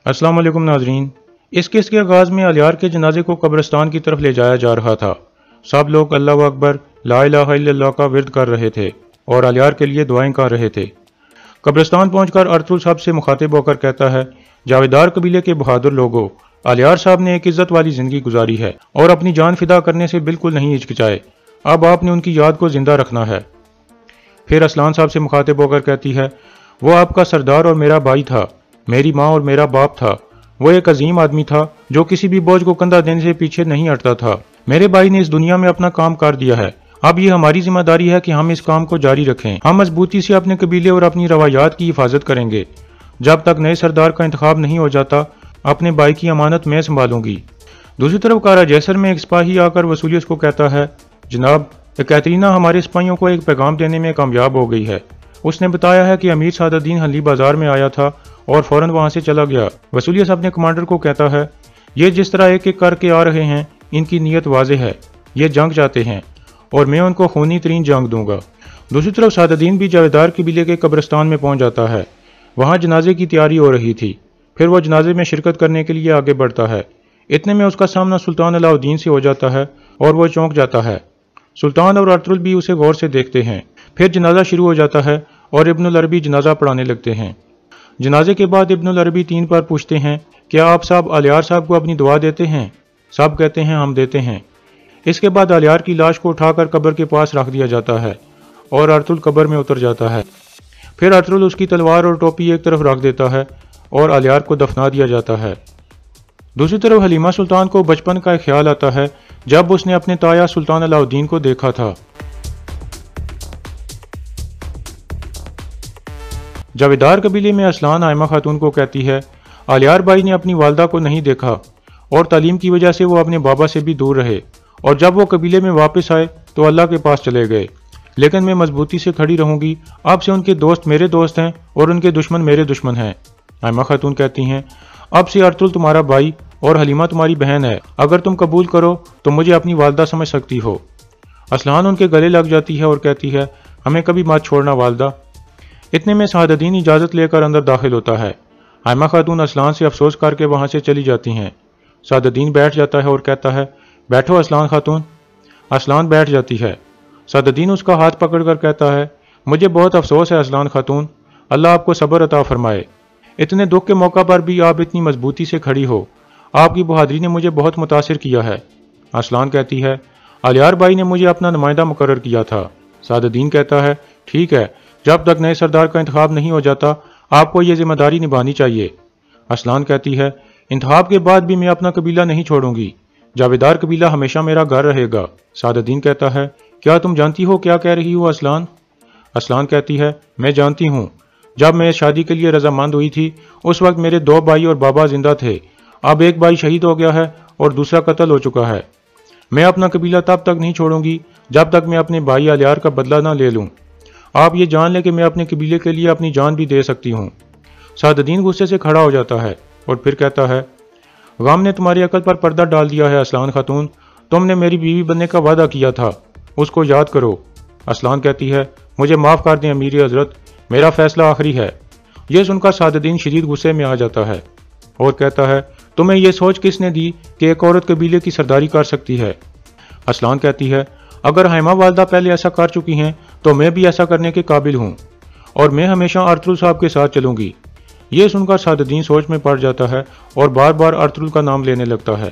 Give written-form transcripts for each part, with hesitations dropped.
अस्सलाम वालेकुम नाजरीन। इस केस के आगाज़ में अलियार के जनाजे को कब्रिस्तान की तरफ ले जाया जा रहा था। सब लोग अल्लाह अकबर ला इलाहा इल्लल्लाह का विर्द कर रहे थे और अलियार के लिए दुआएं कर रहे थे। कब्रिस्तान पहुंचकर अर्तुल साहब से मुखातिब होकर कहता है, जावेदार कबीले के बहादुर लोगों, अलियार साहब ने एक इज्जत वाली जिंदगी गुजारी है और अपनी जान फिदा करने से बिल्कुल नहीं हिचकिचाए। अब आपने उनकी याद को जिंदा रखना है। फिर असलान साहब से मुखातिब होकर कहती है, वो आपका सरदार और मेरा भाई था, मेरी माँ और मेरा बाप था। वो एक अजीम आदमी था जो किसी भी बोझ को कंधा देने से पीछे नहीं हटता था। मेरे भाई ने इस दुनिया में अपना काम कर दिया है। अब ये हमारी जिम्मेदारी है कि हम इस काम को जारी रखें। हम मजबूती से अपने कबीले और अपनी रवायात की हिफाजत करेंगे। जब तक नए सरदार का इंतखाब नहीं हो जाता, अपने भाई की अमानत मैं संभालूंगी। दूसरी तरफ कारा जैसर में एक सिपाही आकर वसूलियत को कहता है, जनाब, कैतरीना हमारे सिपाहियों को एक पैगाम देने में कामयाब हो गई है। उसने बताया है कि अमीर सादुद्दीन हल्ली बाजार में आया था और फौरन वहां से चला गया। वसूलियत अपने कमांडर को कहता है, ये जिस तरह एक एक करके आ रहे हैं, इनकी नीयत वाजे है। ये जंग चाहते हैं और मैं उनको खूनी तरीन जंग दूंगा। दूसरी तरफ सादुद्दीन भी जावेदार कबीले के कब्रिस्तान में पहुंच जाता है। वहां जनाजे की तैयारी हो रही थी। फिर वो जनाजे में शिरकत करने के लिए आगे बढ़ता है। इतने में उसका सामना सुल्तान अलाउद्दीन से हो जाता है और वो चौंक जाता है। सुल्तान और अर्तुल भी उसे गौर से देखते हैं। फिर जनाजा शुरू हो जाता है और इब्नुल अरबी जनाजा पढ़ाने लगते हैं। जनाजे के बाद इब्नुल अरबी 3 बार पूछते हैं, क्या आप साहब अलियार साहब को अपनी दुआ देते हैं? सब कहते हैं, हम देते हैं। इसके बाद अलियार की लाश को उठाकर कब्र के पास रख दिया जाता है और अर्तुल कब्र में उतर जाता है। फिर अर्तुल उसकी तलवार और टोपी एक तरफ रख देता है और अलियार को दफना दिया जाता है। दूसरी तरफ हलीमा सुल्तान को बचपन का एक ख्याल आता है जब उसने अपने ताया सुल्तान अलाउद्दीन को देखा था। जावेदार कबीले में असलान आयमा खातून को कहती है, अलियार भाई ने अपनी वालदा को नहीं देखा और तालीम की वजह से वो अपने बाबा से भी दूर रहे, और जब वो कबीले में वापस आए तो अल्लाह के पास चले गए। लेकिन मैं मजबूती से खड़ी रहूंगी। अब से उनके दोस्त मेरे दोस्त हैं और उनके दुश्मन मेरे दुश्मन हैं। आयमा खातून कहती हैं, अब से अर्तुल तुम्हारा भाई और हलीमा तुम्हारी बहन है। अगर तुम कबूल करो तो मुझे अपनी वालदा समझ सकती हो। असलान उनके गले लग जाती है और कहती है, हमें कभी मत छोड़ना वालदा। इतने में सादुद्दीन इजाज़त लेकर अंदर दाखिल होता है। आयमा खातून असलान से अफसोस करके वहां से चली जाती हैं। सादुद्दीन बैठ जाता है और कहता है, बैठो असलान खातून। असलान बैठ जाती है। सादुद्दीन उसका हाथ पकड़कर कहता है, मुझे बहुत अफसोस है असलान खातून, अल्लाह आपको सब्र अता फरमाए। इतने दुख के मौका पर भी आप इतनी मजबूती से खड़ी हो। आपकी बहादुरी ने मुझे बहुत मुतासिर किया है। असलान कहती है, अलियार भाई ने मुझे अपना नुमाइंदा मुकर्रर किया था। सादुद्दीन कहता है, ठीक है, जब तक नए सरदार का इंतखाब नहीं हो जाता आपको ये जिम्मेदारी निभानी चाहिए। असलान कहती है, इंतखाब के बाद भी मैं अपना कबीला नहीं छोड़ूंगी। जावेदार कबीला हमेशा मेरा घर रहेगा। सादुद्दीन कहता है, क्या तुम जानती हो क्या कह रही हो असलान? असलान कहती है, मैं जानती हूँ। जब मैं शादी के लिए रजामंद हुई थी उस वक्त मेरे 2 भाई और बाबा जिंदा थे। अब एक भाई शहीद हो गया है और दूसरा कत्ल हो चुका है। मैं अपना कबीला तब तक नहीं छोड़ूंगी जब तक मैं अपने भाई अलियार का बदला ना ले लूं। आप ये जान लें कि मैं अपने कबीले के लिए अपनी जान भी दे सकती हूँ। सादुद्दीन गुस्से से खड़ा हो जाता है और फिर कहता है, गम ने तुम्हारी अकल पर पर्दा डाल दिया है असलान खातून। तुमने मेरी बीवी बनने का वादा किया था, उसको याद करो। असलान कहती है, मुझे माफ़ कर दें अमीर हजरत, मेरा फैसला आखिरी है। यह सुनकर सादुद्दीन शदीद गुस्से में आ जाता है और कहता है, तुम्हें यह सोच किसने दी कि एक औरत कबीले की सरदारी कर सकती है? असलान कहती है, अगर हैमा वालदा पहले ऐसा कर चुकी हैं तो मैं भी ऐसा करने के काबिल हूँ और मैं हमेशा अर्तुल साहब के साथ चलूंगी। यह सुनकर सादुद्दीन सोच में पड़ जाता है और बार बार अर्तुल का नाम लेने लगता है।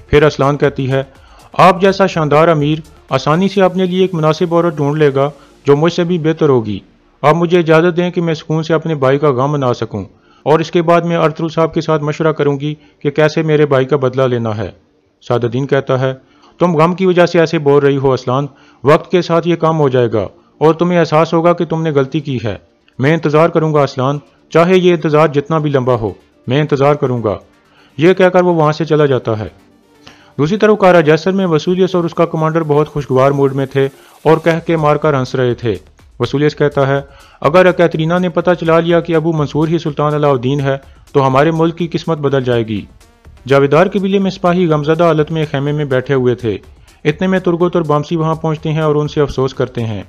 फिर असलान कहती है, आप जैसा शानदार अमीर आसानी से अपने लिए एक मुनासिब औरत ढूंढ लेगा जो मुझसे भी बेहतर होगी। आप मुझे इजाज़त दें कि मैं सुकून से अपने भाई का गम मना सकूं और इसके बाद मैं अर्तुल साहब के साथ मशवरा करूंगी कि कैसे मेरे भाई का बदला लेना है। सादुद्दीन कहता है, तुम गम की वजह से ऐसे बोल रही हो असलान, वक्त के साथ ये काम हो जाएगा और तुम्हें एहसास होगा कि तुमने गलती की है। मैं इंतज़ार करूंगा असलान, चाहे ये इंतज़ार जितना भी लंबा हो, मैं इंतज़ार करूंगा। यह कहकर वो वहां से चला जाता है। दूसरी तरफ कारा जैसर में वसूलियत और उसका कमांडर बहुत खुशगवार मूड में थे और कह के मारकर हंस रहे थे। वसूलियत कहता है, अगर कैतरीना ने पता चला लिया कि अबू मंसूर ही सुल्तान अलाउद्दीन है तो हमारे मुल्क की किस्मत बदल जाएगी। जावेदार कबीले में सिपाही गमज़दा हालत में खेमे में बैठे हुए थे। इतने में तुर्गोत और बामसी वहां पहुंचते हैं और उनसे अफसोस करते हैं।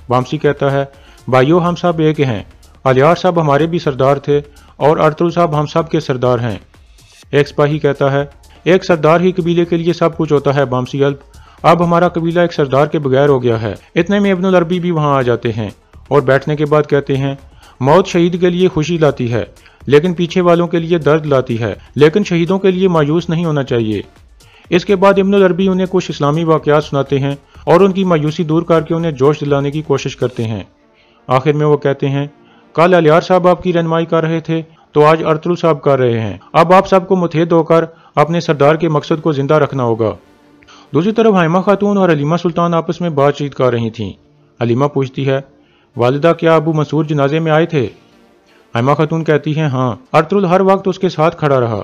बामसी कहता है, भाइयों हम सब एक हैं, आलियार साहब हमारे भी सरदार थे और अर्तुल साहब हम सब के सरदार हैं। एक सिपाही कहता है, एक सरदार ही कबीले के लिए सब कुछ होता है बामसी अल्प, अब हमारा कबीला एक सरदार के बगैर हो गया है। इतने में इब्नुल अरबी भी वहां आ जाते हैं और बैठने के बाद कहते हैं, मौत शहीद के लिए खुशी लाती है लेकिन पीछे वालों के लिए दर्द लाती है, लेकिन शहीदों के लिए मायूस नहीं होना चाहिए। इसके बाद इब्नुल अरबी उन्हें कुछ इस्लामी वाक़यात सुनाते हैं और उनकी मायूसी दूर करके उन्हें जोश दिलाने की कोशिश करते हैं। आखिर में वो कहते हैं, कल अलियार साहब आपकी रहनुमाई कर रहे थे तो आज अर्तुल साहब कर रहे हैं, अब आप सबको मुतहद होकर अपने सरदार के मकसद को जिंदा रखना होगा। दूसरी तरफ हाइमा खातून और हलीमा सुल्तान आपस में बातचीत कर रही थीं। हलीमा पूछती है, वालिदा क्या अबू मंसूर जनाजे में आए थे? हाइमा खातून कहती हैं, हाँ, अर्तुल हर वक्त उसके साथ खड़ा रहा।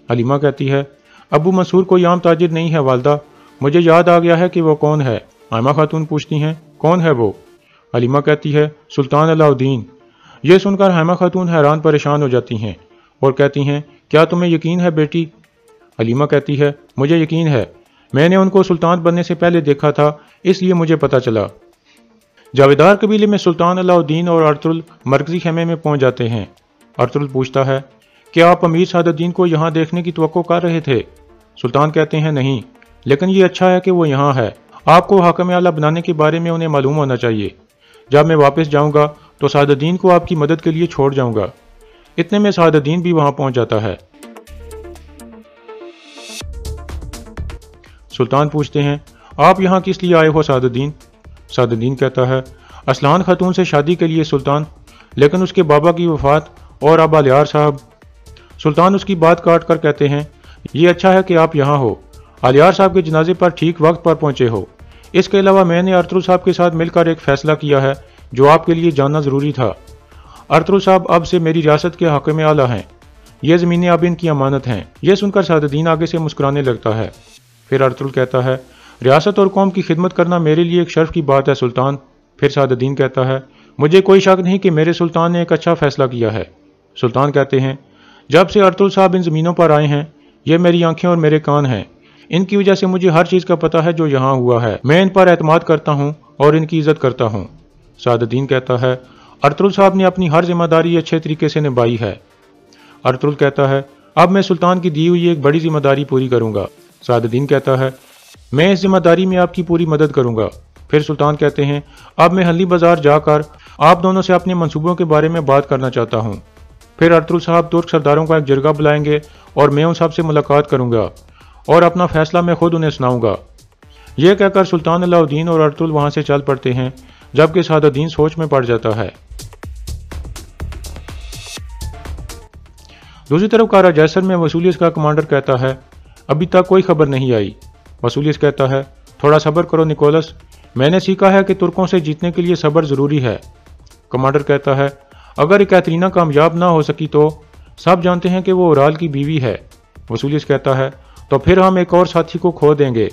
हलीमा कहती है, अबू मंसूर कोई आम ताजिर नहीं है वालिदा, मुझे याद आ गया है कि वो कौन है। हाइमा खातून पूछती हैं, कौन है वो? हलीमा कहती है, सुल्तान अलाउद्दीन। ये सुनकर हाइमा खातून हैरान परेशान हो जाती हैं और कहती हैं, क्या तुम्हें यकीन है बेटी? हलीमा कहती है, मुझे यकीन है, मैंने उनको सुल्तान बनने से पहले देखा था, इसलिए मुझे पता चला। जावेदार कबीले में सुल्तान अलाउद्दीन और अर्तुल मरकजी खेमे में पहुंच जाते हैं। अर्तुल पूछता है, क्या आप अमीर सादुद्दीन को यहाँ देखने की तवक्को कर रहे थे? सुल्तान कहते हैं, नहीं, लेकिन ये अच्छा है कि वो यहाँ है, आपको हाकिम आला बनाने के बारे में उन्हें मालूम होना चाहिए। जब मैं वापस जाऊंगा तो सादुद्दीन को आपकी मदद के लिए छोड़ जाऊंगा। इतने में सादुद्दीन भी वहां पहुंच जाता है। सुल्तान पूछते हैं, आप यहाँ किस लिए आए हो सादुद्दीन? सादुद्दीन कहता है, असलान खातून से शादी के लिए सुल्तान, लेकिन उसके बाबा की वफात और अब अलियार साहब। सुल्तान उसकी बात काट कर कहते हैं, ये अच्छा है कि आप यहाँ हो, अलियार साहब के जनाजे पर ठीक वक्त पर पहुंचे हो। इसके अलावा मैंने अर्तुल साहब के साथ मिलकर एक फैसला किया है जो आपके लिए जानना जरूरी था। अर्तुल साहब अब से मेरी रियासत के हाकिम आला हैं, ये ज़मीनें अब इनकी अमानत हैं। यह सुनकर सादुद्दीन आगे से मुस्कुराने लगता है। फिर अर्तुल कहता है, रियासत और कौम की खिदमत करना मेरे लिए एक शर्फ की बात है सुल्तान। फिर सादुद्दीन कहता है, मुझे कोई शक नहीं कि मेरे सुल्तान ने एक अच्छा फैसला किया है। सुल्तान कहते हैं, जब से अर्तुल साहब इन ज़मीनों पर आए हैं, ये मेरी आंखें और मेरे कान हैं, इनकी वजह से मुझे हर चीज़ का पता है जो यहाँ हुआ है। मैं इन पर एतमाद करता हूँ और इनकी इज्जत करता हूँ। सादुद्दीन कहता है, अर्तुल साहब ने अपनी हर जिम्मेदारी अच्छे तरीके से निभाई है। अर्तुल कहता है, अब मैं सुल्तान की दी हुई एक बड़ी जिम्मेदारी पूरी करूंगा। सादुद्दीन कहता है, मैं इस जिम्मेदारी में आपकी पूरी मदद करूंगा। फिर सुल्तान कहते हैं, अब मैं हल्ली बाजार जाकर आप दोनों से अपने मंसूबों के बारे में बात करना चाहता हूँ। फिर अर्तुल साहब तुर्क सरदारों का एक जरगा बुलाएंगे और मैं उन सब से मुलाकात करूंगा और अपना फैसला मैं खुद उन्हें सुनाऊंगा। यह कहकर सुल्तान अलाउद्दीन और अर्तुल वहां से चल पड़ते हैं, जबकि सादुद्दीन सोच में पड़ जाता है। दूसरी तरफ कारा जैसर में वसूलियस का कमांडर कहता है, अभी तक कोई खबर नहीं आई। वसूलियस कहता है, थोड़ा सब्र करो निकोलस, मैंने सीखा है कि तुर्कों से जीतने के लिए सब्र जरूरी है। कमांडर कहता है, अगर कैथरीना कामयाब ना हो सकी तो सब जानते हैं कि वो उराल की बीवी है। वसूलियस कहता है, तो फिर हम एक और साथी को खो देंगे,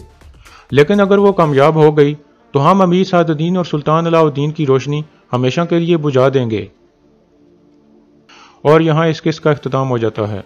लेकिन अगर वो कामयाब हो गई तो हम अमीर सादुद्दीन और सुल्तान अलाउद्दीन की रोशनी हमेशा के लिए बुझा देंगे। और यहाँ इस किस्से का इख्तिताम हो जाता है।